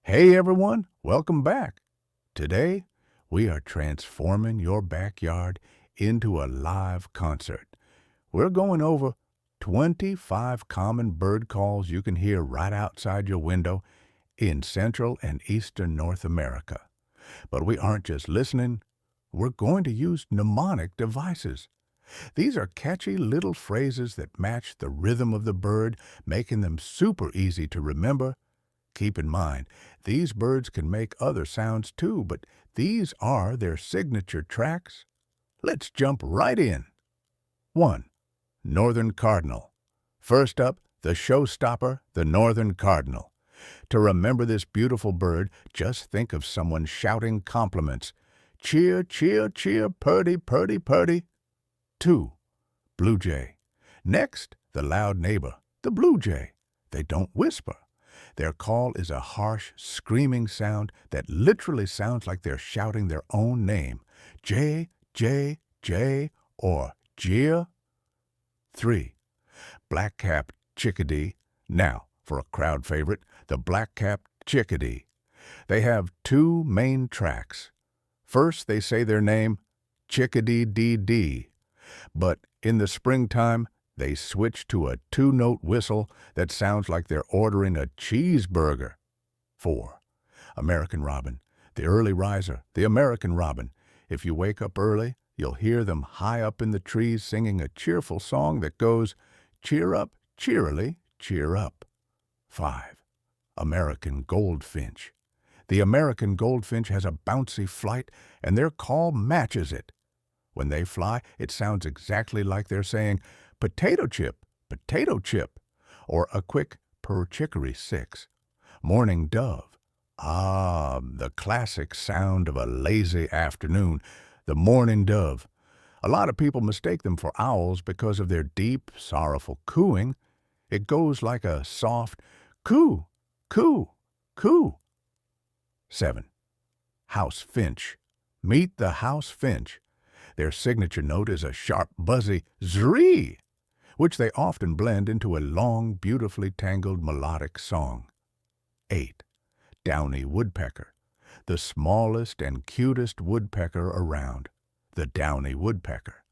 Hey everyone, welcome back. Today, we are transforming your backyard into a live concert. We're going over 25 common bird calls you can hear right outside your window in Central and Eastern North America. But we aren't just listening, we're going to use mnemonic devices. These are catchy little phrases that match the rhythm of the bird, making them super easy to remember. Keep in mind, these birds can make other sounds too, but these are their signature tracks. Let's jump right in. 1. Northern Cardinal. First up, the showstopper, the Northern Cardinal. To remember this beautiful bird, just think of someone shouting compliments. Cheer, cheer, cheer, purdy, purdy, purdy. 2. Blue Jay. Next, the loud neighbor, the Blue Jay. They don't whisper. Their call is a harsh, screaming sound that literally sounds like they're shouting their own name. Jay, Jay, Jay, or Jeer. 3. Black-capped Chickadee. Now, for a crowd favorite, the black-capped Chickadee. They have two main tracks. First, they say their name, Chickadee-dee-dee. But in the springtime, they switch to a two-note whistle that sounds like they're ordering a cheeseburger. 4. American Robin, the early riser, the American Robin. If you wake up early, you'll hear them high up in the trees singing a cheerful song that goes, cheer up, cheerily, cheer up. 5. American Goldfinch. The American Goldfinch has a bouncy flight, and their call matches it. When they fly, it sounds exactly like they're saying, potato chip, or a quick purr chicory 6. Mourning dove. The classic sound of a lazy afternoon, the mourning dove. A lot of people mistake them for owls because of their deep, sorrowful cooing. It goes like a soft coo, coo, coo. 7. House finch. Meet the house finch. Their signature note is a sharp, buzzy zree, which they often blend into a long, beautifully tangled melodic song. 8. Downy woodpecker. The smallest and cutest woodpecker around, the downy woodpecker.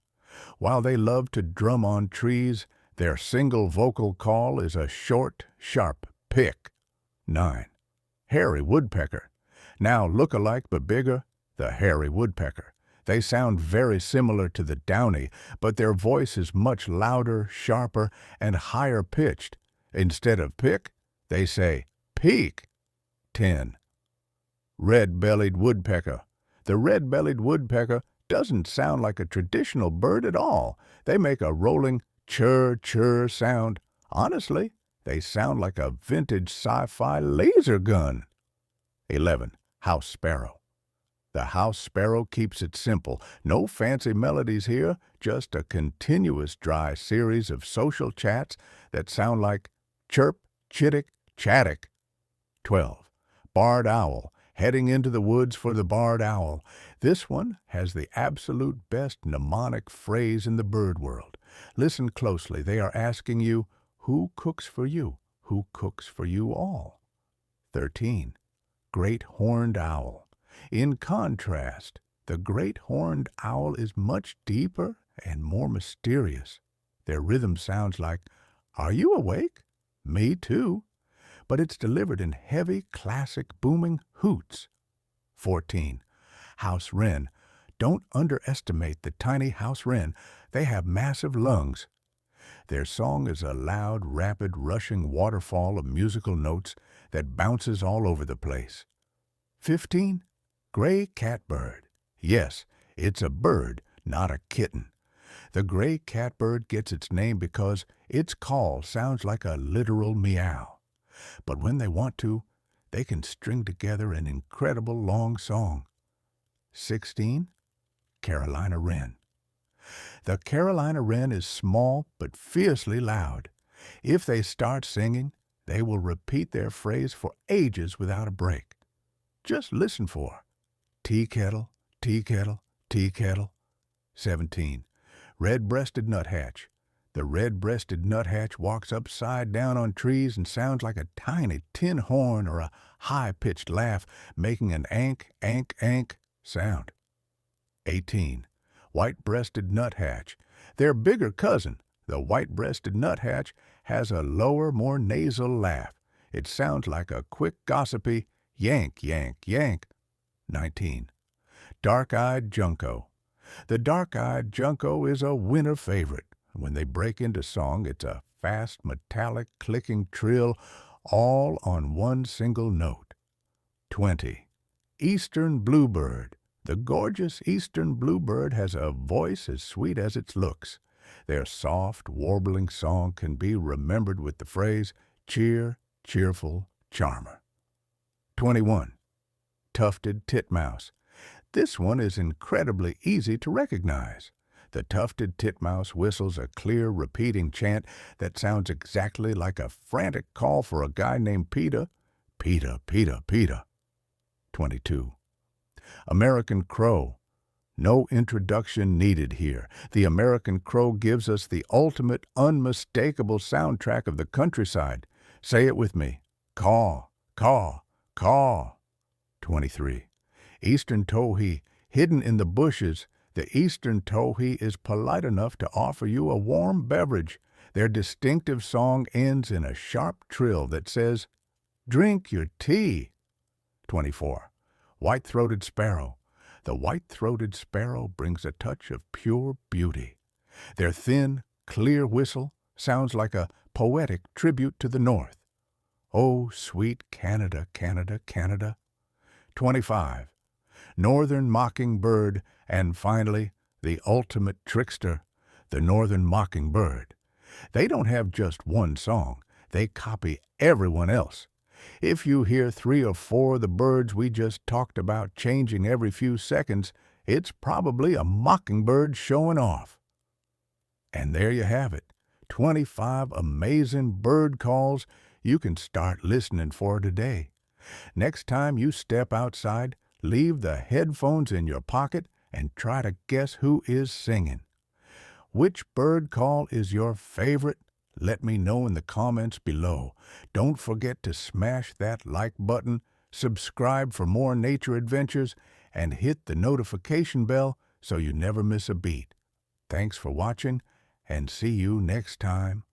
While they love to drum on trees, their single vocal call is a short, sharp pick. 9. Hairy woodpecker. Now look-alike but bigger, the hairy woodpecker. They sound very similar to the downy, but their voice is much louder, sharper, and higher pitched. Instead of pick, they say peak. 10. Red-bellied woodpecker. The red-bellied woodpecker doesn't sound like a traditional bird at all. They make a rolling chirr-chirr sound. Honestly, they sound like a vintage sci-fi laser gun. 11. House sparrow. The house sparrow keeps it simple. No fancy melodies here, just a continuous dry series of social chats that sound like chirp, chittick, chattick. 12. Barred owl. Heading into the woods for the barred owl. This one has the absolute best mnemonic phrase in the bird world. Listen closely. They are asking you, who cooks for you? Who cooks for you all? 13. Great horned owl. In contrast, the great horned owl is much deeper and more mysterious. Their rhythm sounds like, are you awake? Me too. But it's delivered in heavy, classic, booming hoots. 14. House wren. Don't underestimate the tiny house wren. They have massive lungs. Their song is a loud, rapid, rushing waterfall of musical notes that bounces all over the place. 15. Gray catbird. Yes, it's a bird, not a kitten. The gray catbird gets its name because its call sounds like a literal meow. But when they want to, they can string together an incredible long song. 16. Carolina wren. The Carolina wren is small but fiercely loud. If they start singing, they will repeat their phrase for ages without a break. Just listen for tea kettle, tea kettle, tea kettle. 17. Red-breasted nuthatch. The red-breasted nuthatch walks upside down on trees and sounds like a tiny tin horn or a high-pitched laugh, making an ank, ank, ank sound. 18. White-breasted nuthatch. Their bigger cousin, the white-breasted nuthatch, has a lower, more nasal laugh. It sounds like a quick, gossipy yank, yank, yank. 19. Dark-eyed Junco. The dark-eyed Junco is a winter favorite. When they break into song, it's a fast, metallic, clicking trill, all on one single note. 20. Eastern Bluebird. The gorgeous eastern bluebird has a voice as sweet as its looks. Their soft, warbling song can be remembered with the phrase, cheer, cheerful charmer. 21. Tufted Titmouse. This one is incredibly easy to recognize. The tufted titmouse whistles a clear, repeating chant that sounds exactly like a frantic call for a guy named Peter. Peter, Peter, Peter. 22. American Crow. No introduction needed here. The American Crow gives us the ultimate, unmistakable soundtrack of the countryside. Say it with me. Caw, caw, caw. 23. Eastern Towhee. Hidden in the bushes, the eastern towhee is polite enough to offer you a warm beverage. Their distinctive song ends in a sharp trill that says, drink your tea. 24. White-throated Sparrow. The white-throated sparrow brings a touch of pure beauty. Their thin, clear whistle sounds like a poetic tribute to the North. Oh, sweet Canada, Canada, Canada. 25. Northern Mockingbird, and finally, the ultimate trickster, the Northern Mockingbird. They don't have just one song. They copy everyone else. If you hear 3 or 4 of the birds we just talked about changing every few seconds, it's probably a mockingbird showing off. And there you have it, 25 amazing bird calls you can start listening for today. Next time you step outside, leave the headphones in your pocket and try to guess who is singing. Which bird call is your favorite? Let me know in the comments below. Don't forget to smash that like button, subscribe for more nature adventures, and hit the notification bell so you never miss a beat. Thanks for watching, and see you next time.